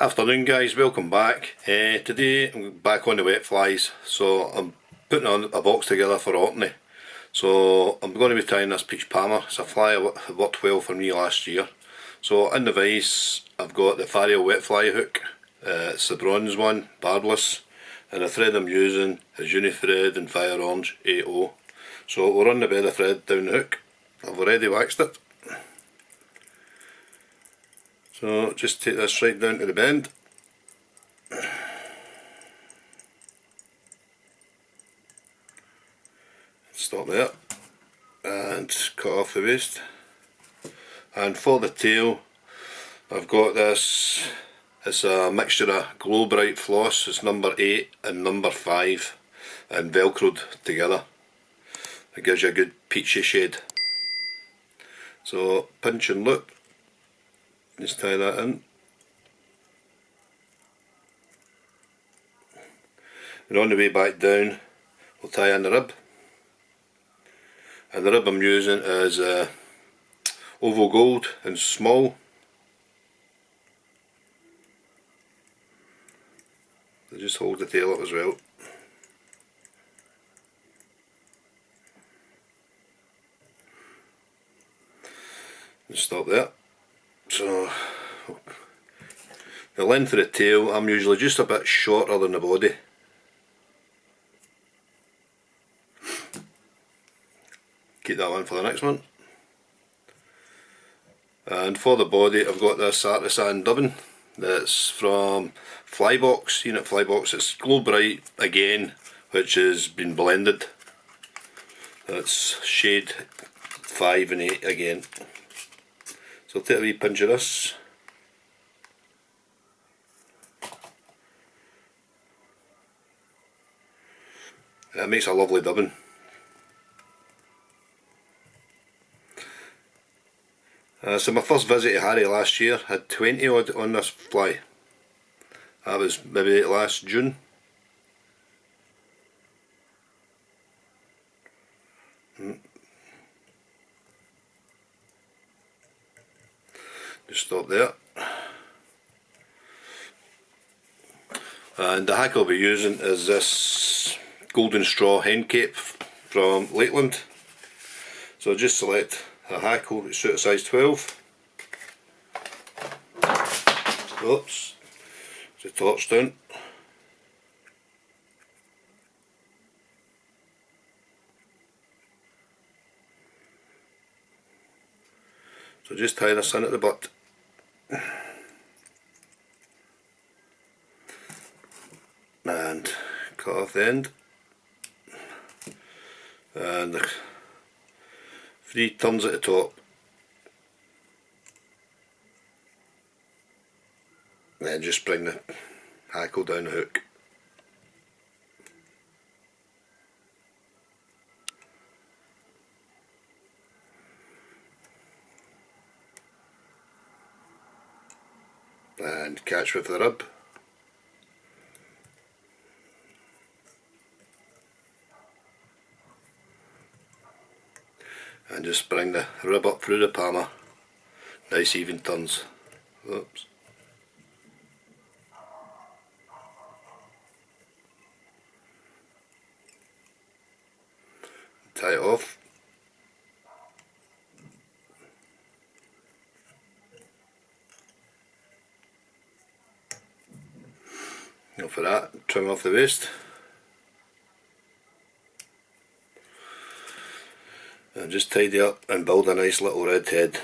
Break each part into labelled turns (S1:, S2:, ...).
S1: Afternoon guys, welcome back. Today I'm back on the wet flies, so I'm putting on a box together for Orkney. So I'm going to be trying this peach palmer. It's a fly that worked well for me last year. So in the vise I've got the Fario wetfly hook. It's the bronze one, barbless, and the thread I'm using is Unithread and Fire Orange 80. So we'll run the bed of thread down the hook. I've already waxed it. So just take this right down to the bend. Stop there and cut off the waste. And for the tail I've got this, it's a mixture of Globrite floss, it's number 8 and number 5 and velcroed together. It gives you a good peachy shade. So pinch and loop. Just tie that in. And on the way back down we'll tie in the rib. And the rib I'm using is oval gold and small. So just hold the tail up as well. And stop there. So the length of the tail, I'm usually just a bit shorter than the body. Keep that one for the next one. And for the body I've got this artisan dubbing that's from Flybox, Unit Flybox. It's Globrite again, which has been blended. That's shade 5 and 8 again. So I'll take a wee pinch of this. That makes a lovely dubbing. So my first visit to Harray last year had 20 odd on this fly. That was maybe last June. Just stop there. And the hackle we're using is this golden straw hen cape from Lakeland. So just select a hackle that suits size 12. Oops, the torch down. So just tie this in at the butt. And cut off the end. And the 3 turns at the top. Then just bring the hackle down the hook. And catch with the rib. And just bring the rib up through the palmer. Nice even turns. Oops. Tie it off. Now for that, trim off the waist. And just tidy up and build a nice little red head.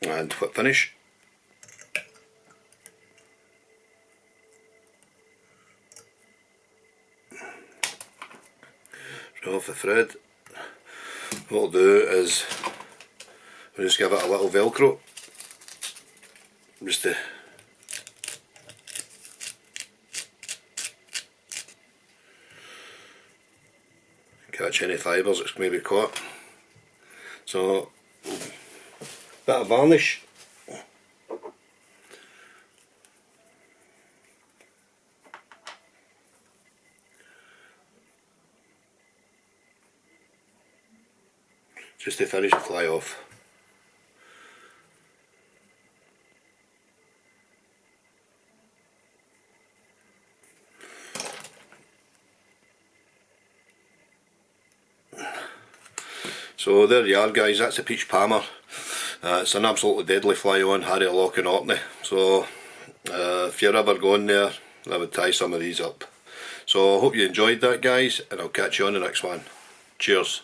S1: And foot finish. Off the thread. What we'll do is we'll just give it a little velcro just to catch any fibres that's maybe caught. So bit of varnish. just to finish the fly off. So there you are guys, that's the peach palmer. It's an absolutely deadly fly on Harray Loch in Orkney, so if you're ever going there, I would tie some of these up. So I hope you enjoyed that guys, and I'll catch you on the next one. Cheers.